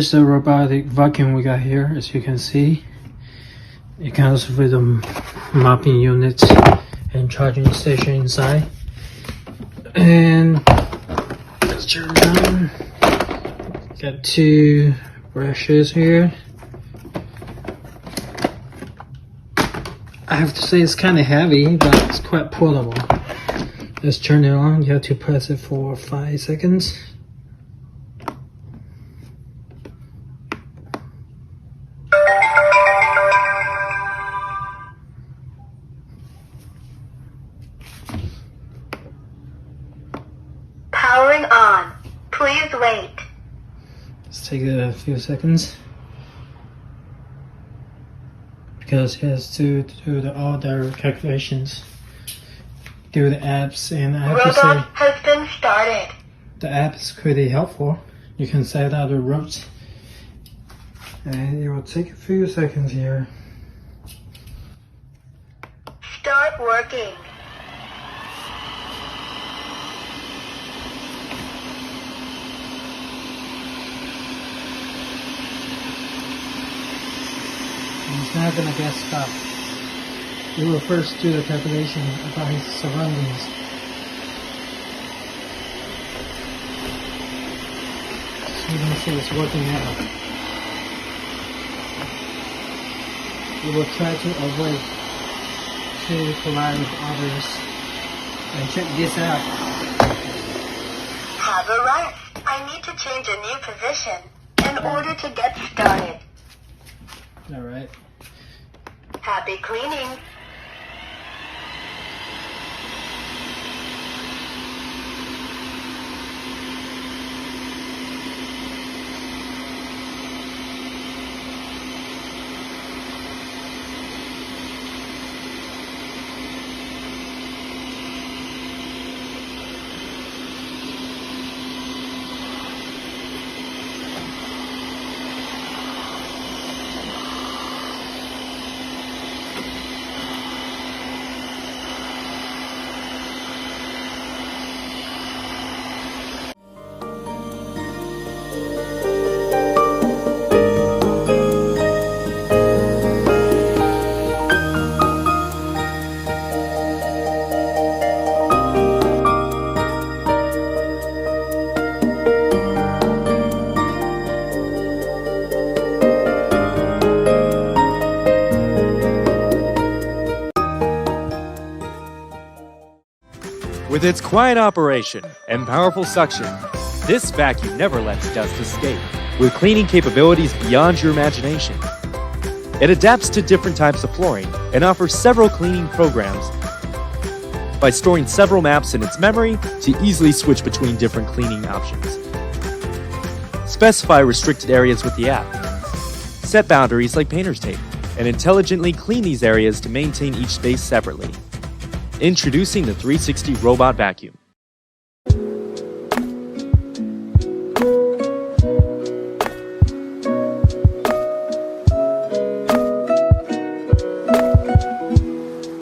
here's the robotic vacuum we got here. As you can see, it comes with a mopping unit and charging station inside. And let's turn it on. Got two brushes here. I have to say it's kind of heavy, but it's quite portable. Let's turn it on. You have to press it for 5 seconds. Powering on. Please wait. Let's take a few seconds. Because it has to do all the calculations, do the apps, and I have to say, Robot has been started. the app is pretty helpful. You can set out the routes, and it will take a few seconds here. Start working. He's not gonna get stuck. He will first do the calculation about his surroundings. So you can see it's working out. We will try to avoid to collide with others. And check this out. Have a rest. I need to change a new position in order to get started. Alright. Happy cleaning. With its quiet operation and powerful suction, this vacuum never lets dust escape. With cleaning capabilities beyond your imagination, it adapts to different types of flooring and offers several cleaning programs by storing several maps in its memory to easily switch between different cleaning options. Specify restricted areas with the app. Set boundaries like painter's tape, and intelligently clean these areas to maintain each space separately. Introducing the 360 Robot Vacuum.